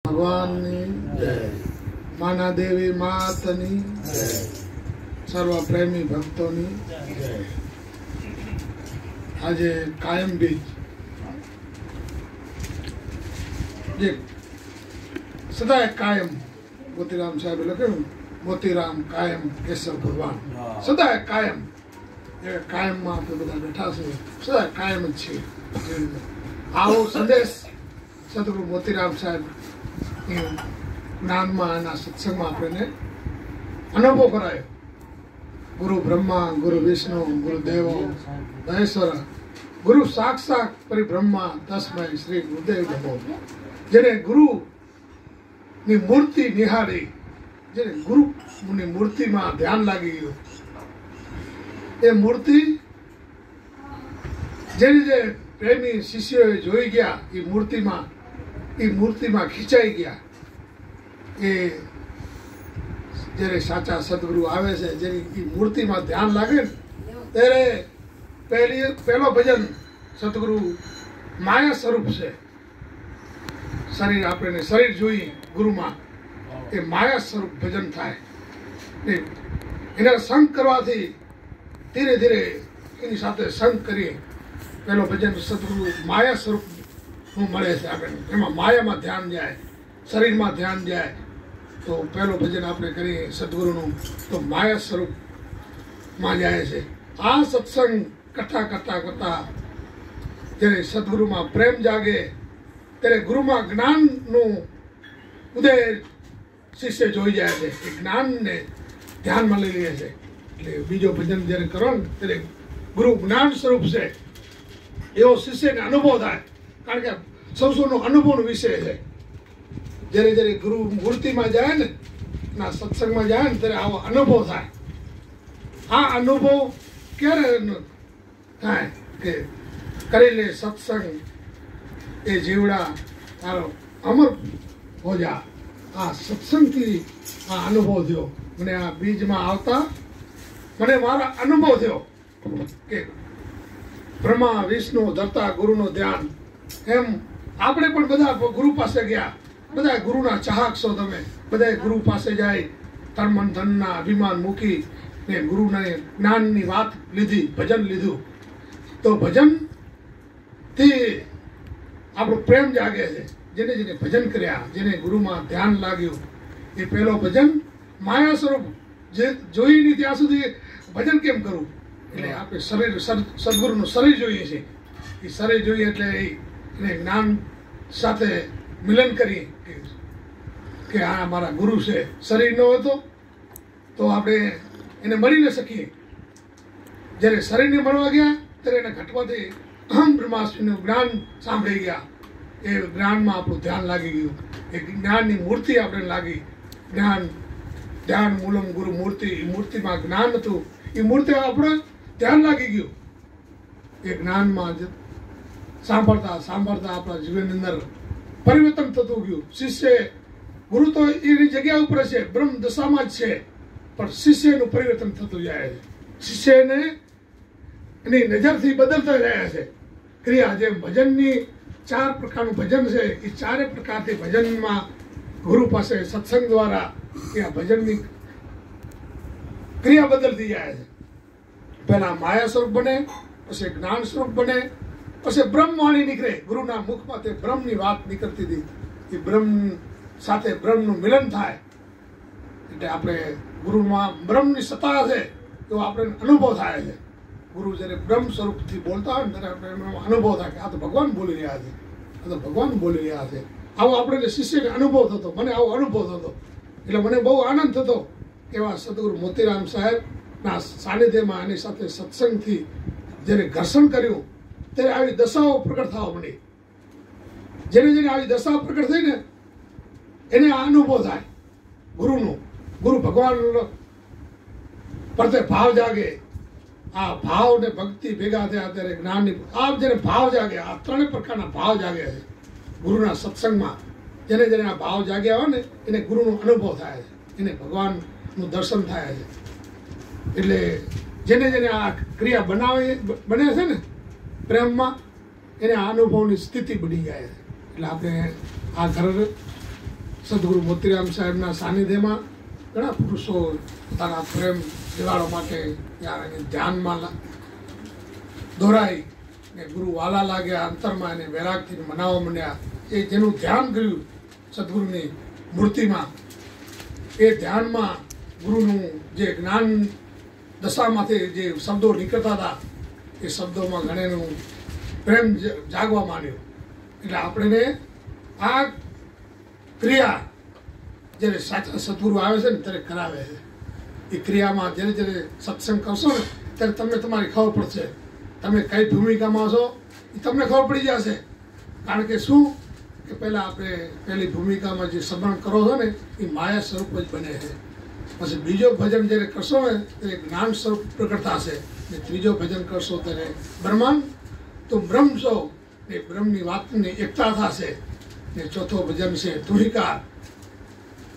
ભગવાનની જય, માના દેવી માતની જય, સર્વ પ્રેમી ભક્તોની જય. આજે કાયમ બીજ જે સદાય કાયમ મોતીરામ સાહેબ લખ્યું, મોતીરામ કાયમ કેશવ ભગવાન સદાય કાયમ. એ કાયમમાં આપણે બધા બેઠા છે, સદાય કાયમ જ છે. આવો સંદેશ સદગુરુ મોતીરામ સાહેબ જ્ઞાનમાં એના સત્સંગમાં આપણને અનુભવ કરાયો. ગુરુ બ્રહ્મા, ગુરુ વિષ્ણુ, ગુરુ દેવો મહેશ્વર, ગુરુ સાક્ષાત પરિબ્રહ્મા તસ્મૈ શ્રી ગુરુદેવ નમો. જેને ગુરુની મૂર્તિ નિહાળી, જેને ગુરુની મૂર્તિમાં ધ્યાન લાગી ગયું, એ મૂર્તિ જેની જે પ્રેમી શિષ્યોએ જોઈ ગયા, એ મૂર્તિમાં ખીચાઈ ગયા. એ જ્યારે સાચા સદગુરુ આવે છે, જેની એ મૂર્તિમાં ધ્યાન લાગે ને, ત્યારે પહેલો ભજન સદગુરુ માયા સ્વરૂપ છે. શરીર આપણે શરીર જોઈએ ગુરુમાં, એ માયા સ્વરૂપ ભજન થાય. એને સંગ કરવાથી ધીરે ધીરે એની સાથે સંગ કરીએ. પહેલો ભજન સદગુરુ માયા સ્વરૂપ મળે છે આપણને. એમાં માયામાં ધ્યાન જાય, શરીરમાં ધ્યાન જાય. તો પહેલો ભજન આપણે કરીએ સદગુરુનું, તો માયા સ્વરૂપમાં જાય છે. આ સત્સંગ કરતા કરતા કરતા જ્યારે સદગુરુમાં પ્રેમ જાગે, ત્યારે ગુરુમાં જ્ઞાનનું ઉદય શિષ્ય જોઈ જાય છે. એ જ્ઞાનને ધ્યાનમાં લઈ લે છે. એટલે બીજો ભજન જ્યારે કરો ને, ત્યારે ગુરુ જ્ઞાન સ્વરૂપ છે એવો શિષ્યને અનુભવ થાય. કારણ કે સૌનો અનુભવનો વિષય છે. જ્યારે જ્યારે ગુરુ મૂર્તિમાં જાય ને, ના સત્સંગમાં જાય ને, ત્યારે આવો અનુભવ થાય. આ અનુભવ ક્યારે થાય કે કરીને સત્સંગ એ જીવડા તારો અમર હો જા. આ સત્સંગથી આ અનુભવ થયો મને. આ બીજમાં આવતા મને મારા અનુભવ થયો કે બ્રહ્મા વિષ્ણુ ધરતા ગુરુનું ધ્યાન. એમ આપણે પણ બધા ગુરુ પાસે ગયા. બધા ગુરુના ચાહક છો તમે. બધા ગુરુ પાસે જાય, તન મન ધનના અભિમાન મૂકી ને ગુરુના જ્ઞાનની વાત લીધી, ભજન લીધું. તો ભજનથી આપણો પ્રેમ જાગે છે. જેને જેને ભજન કર્યા, જેને ગુરુમાં ધ્યાન લાગ્યું, એ પહેલો ભજન માયા સ્વરૂપ જે જોઈ નહીં ત્યાં સુધી ભજન કેમ કરવું? એટલે આપણે શરીર સદગુરુનું શરીર જોઈએ છે. એ શરીર જોઈએ એટલે એને જ્ઞાન સાથે મિલન કરીએ કે આ મારા ગુરુ છે. શરીર ન હોય તો આપણે એને મળી ન શકીએ. જ્યારે શરીરને મળવા ગયા, ત્યારે એને ઘટવાથી અહમ બ્રહ્માસ્મિનું જ્ઞાન સાંભળી ગયા. એ જ્ઞાનમાં આપણું ધ્યાન લાગી ગયું. એ જ્ઞાનની મૂર્તિ આપણે લાગી. ધ્યાન મૂલમ ગુરુ મૂર્તિ. એ મૂર્તિમાં જ્ઞાન હતું. એ મૂર્તિ આપણે ધ્યાન લાગી ગયું. એ જ્ઞાનમાં સાંભળતા સાંભળતા આપણા જીવનની અંદર પરિવર્તન થતું ગયું. શિષ્ય ગુરુ તો એની જગ્યા ઉપર છે, બ્રહ્મ દશામાં જ છે, પણ શિષ્યનું પરિવર્તન થતું જાય છે. શિષ્યને એની નજરથી બદલતા રહ્યા છે. ક્રિયા જેમ ભજનની 4 પ્રકારનું ભજન છે, એ 4 પ્રકારથી ભજનમાં ગુરુ પાસે સત્સંગ દ્વારા એ ભજનની ક્રિયા બદલતી જાય છે. પહેલા માયા સ્વરૂપ બને, પછી જ્ઞાન સ્વરૂપ બને, પછી બ્રહ્મવાણી નીકળે. ગુરુના મુખમાં તે બ્રહ્મની વાત નીકળતી હતી. એ બ્રહ્મ સાથે બ્રહ્મનું મિલન થાય. એટલે આપણે ગુરુમાં બ્રહ્મની સત્તા છે એવો આપણે અનુભવ થાય છે. ગુરુ જ્યારે બ્રહ્મ સ્વરૂપથી બોલતા હોય ને, ત્યારે આપણે એનો અનુભવ થાય કે આ તો ભગવાન બોલી રહ્યા છે, આ તો ભગવાન બોલી રહ્યા છે. આવો આપણે શિષ્યને અનુભવ થતો. મને આવો અનુભવ થતો. એટલે મને બહુ આનંદ થતો. એવા સદગુરુ મોતીરામ સાહેબના સાનિધ્યમાં એની સાથે સત્સંગથી જ્યારે ઘર્ષણ કર્યું, ત્યારે આવી દશાઓ પ્રગટ થવા માંડી. જેને જેને આવી દશા પ્રગટ થઈ ને, એને આ અનુભવ થાય ગુરુનો. ગુરુ ભગવાન પ્રત્યે ભાવ જાગે. આ ભાવ ને ભક્તિ ભેગા થયા ત્યારે જ્ઞાનની જેને ભાવ જાગે, આ 3 પ્રકારના ભાવ જાગે છે ગુરુના સત્સંગમાં. જેને જેને આ ભાવ જાગ્યા હોય ને, એને ગુરુનો અનુભવ થાય છે, એને ભગવાનનું દર્શન થાય છે. એટલે જેને જેને આ ક્રિયા બને છે ને પ્રેમમાં, એને આ અનુભવની સ્થિતિ બની જાય છે. એટલે આપણે આ ઘર સદગુરુ મોતીરામ સાહેબના સાનિધ્યમાં ઘણા પુરુષો પોતાના પ્રેમ દિવાળો માટે ધ્યાનમાં દોરાઈ ને ગુરુ વાલા લાગ્યા, અંતરમાં એને વૈરાગથી મનાવવા માંડ્યા. એ જેનું ધ્યાન કર્યું સદગુરુની મૂર્તિમાં, એ ધ્યાનમાં ગુરુનું જે જ્ઞાન દશામાંથી જે શબ્દો નીકળતા હતા એ શબ્દોમાં ઘણેનું પ્રેમ જાગવા માંડ્યો. એટલે આપણે આ ક્રિયા જ્યારે સાચા સદગુરુ આવે છે ને ત્યારે કરાવે છે. એ ક્રિયામાં જ્યારે જ્યારે સત્સંગ કરશો ને ત્યારે તમને તમારી ખબર પડશે તમે કઈ ભૂમિકામાં છો એ તમને ખબર પડી જશે. કારણ કે શું કે પહેલાં આપણે પહેલી ભૂમિકામાં જે સમરણ કરો છો ને એ માયા સ્વરૂપ જ બને છે. પછી બીજો ભજન જ્યારે કરશો ને ત્યારે જ્ઞાન સ્વરૂપ પ્રગટ થશે ને ત્રીજો ભજન કરશો ત્યારે બ્રહ્માંડ તો બ્રહ્મ છો ને બ્રહ્મની વાતની એકતા થશે ને ચોથો ભજન છે તુહિકાર.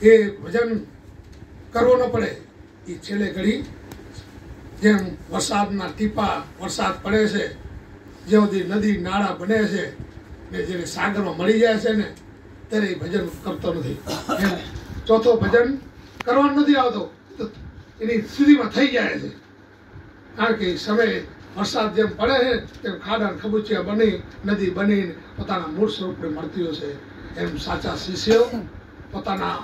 એ ભજન કરવો ન પડે એ છેલ્લે ઘડી જેમ વરસાદના ટીપા વરસાદ પડે છે જ્યાં સુધી નદી નાળા બને છે ને જ્યારે સાગરમાં મળી જાય છે ને ત્યારે એ ભજન કરતો નથી. એમ ચોથો ભજન કરવાનો નથી આવતો તો એની સ્થિતિમાં થઈ જાય છે. કારણ કે સમય વરસાદ જેમ પડે છે તેમ ખાડા ખબૂચિયા બની નદી બની પોતાના મૂળ સ્વરૂપને મળતી હશે. એમ સાચા શિષ્યો પોતાના